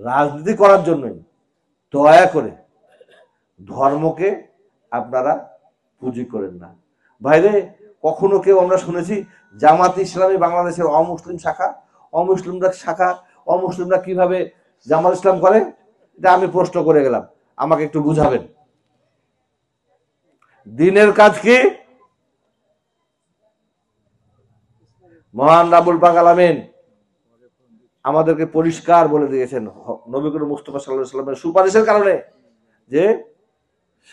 রাজনীতি করার জন্যই দয়া করে ধর্মকে আপনারা পুঁজি করেন না। ভাইরে, কখনো কেউ আমরা শুনেছি জামাত ইসলামী বাংলাদেশের অমুসলিম শাখা অমুসলিমরা কিভাবে জামাত ইসলাম করে? এটা আমি প্রশ্ন করে গেলাম, আমাকে একটু বুঝাবেন। দিনের কাজ কি? মহান রাব্বুল পাক আলামিন আমাদেরকে পরিষ্কার বলে দিয়েছেন নবী করিম মুস্তাফা সাল্লাল্লাহু আলাইহি ওয়াসাল্লামের সুপারিশের কারণে যে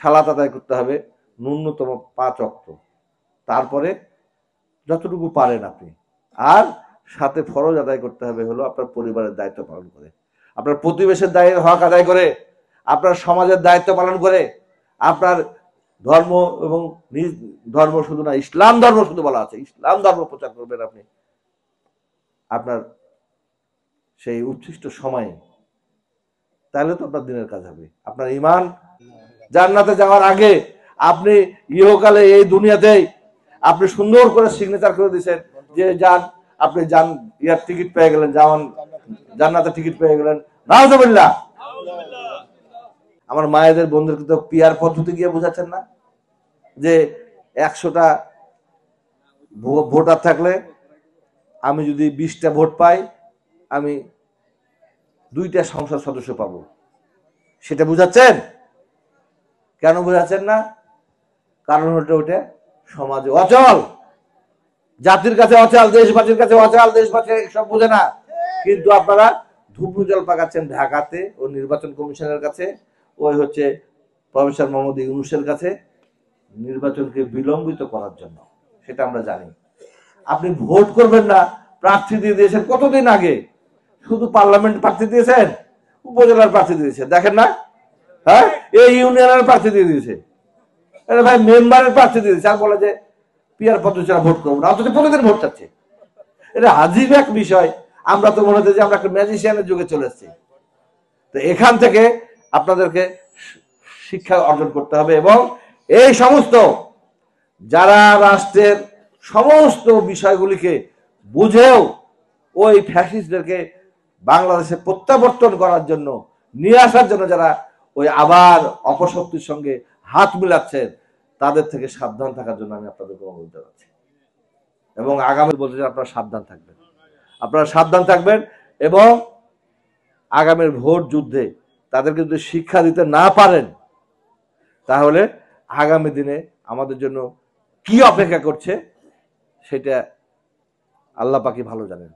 সালাত আদায় করতে হবে ন্যূনতম 5 ওয়াক্ত, তারপরে যতটুকু পারেন আপনি, আর সাথে ফরজ আদায় করতে হবে হলো আপনার পরিবারের দায়িত্ব পালন করে, আপনার প্রতিবেশের দায়ের হক আদায় করে, আপনার সমাজের দায়িত্ব পালন করে, আপনার ধর্ম এবং নিজ ধর্ম শুধু না, ইসলাম ধর্ম শুধু বলা আছে, ইসলাম ধর্ম প্রচার করবেন আপনি আপনার সেই উচ্ছিষ্ট সময়ে, তাহলে তো আপনার দিনের কাজ হবে। আপনার ঈমান জান্নাতে যাওয়ার আগে আপনি ইহকালে এই দুনিয়াতেই আপনি সুন্দর করে সিগনেচার করে দিয়েছেন যে যান, আপনি যান, ইয়ার টিকিট পেয়ে গেলেন, যাওয়ান জান্নাতের টিকিট পেয়ে গেলেন, নাউজুবিল্লাহ। আমার মায়েদের বন্ধুদেরকে তো পিয়ার পদ্ধতি গিয়ে বোঝাচ্ছেন না যে 100টা ভোটার থাকলে আমি যদি 20টা ভোট পাই আমি 2টা সংসদ সদস্য পাবো, সেটা বুঝাচ্ছেন? কেন বুঝাচ্ছেন না? কারণ হচ্ছে ওটা সমাজে অচল, জাতির কাছে অচল, দেশবাসীর কাছে অচল, দেশবাসী সব বুঝে না। কিন্তু আপনারা ধুপু জল পাকাচ্ছেন ঢাকাতে ও নির্বাচন কমিশনের কাছে, ওই হচ্ছে প্রফেসর মোহাম্মদ ইউনূসের কাছে, নির্বাচনকে বিলম্বিত করার জন্য। সেটা আমরা জানি। আপনি ভোট করবেন না, প্রার্থী দিয়ে দিয়েছেন কতদিন আগে, শুধু পার্লামেন্ট প্রার্থী দিয়েছেন, উপজেলার প্রার্থী দিয়েছেন, দেখেন না? হ্যাঁ, এই ইউনিয়নের প্রার্থী দিয়ে দিয়েছে, আরে ভাই মেম্বারের প্রার্থী দিয়ে দিয়েছে, আর বলে যে পিয়ার পদ্ধতি ভোট করবো না, অথচ প্রতিদিন ভোট চাচ্ছে। এটা আজীব এক বিষয়। আমরা তো মনে হচ্ছে যে আমরা একটা ম্যাজিশিয়ানের যুগে চলে এসেছি। তো এখান থেকে আপনাদেরকে শিক্ষা অর্জন করতে হবে, এবং এই সমস্ত যারা রাষ্ট্রের সমস্ত বিষয়গুলিকে বুঝেও ওই ফ্যাসিস্টদেরকে বাংলাদেশে প্রত্যাবর্তন করার জন্য, নিয়ে আসার জন্য যারা ওই আবার অপশক্তির সঙ্গে হাত মিলাচ্ছেন, তাদের থেকে সাবধান থাকার জন্য আমি আপনাদেরকে অনুরোধ জানাচ্ছি। এবং আগামী বলতে আপনারা সাবধান থাকবেন, আপনারা সাবধান থাকবেন, এবং আগামীর ভোট যুদ্ধে তাদেরকে যদি শিক্ষা দিতে না পারেন, তাহলে আগামী দিনে আমাদের জন্য কি অপেক্ষা করছে সেটা আল্লাহ পাকই ভালো জানেন।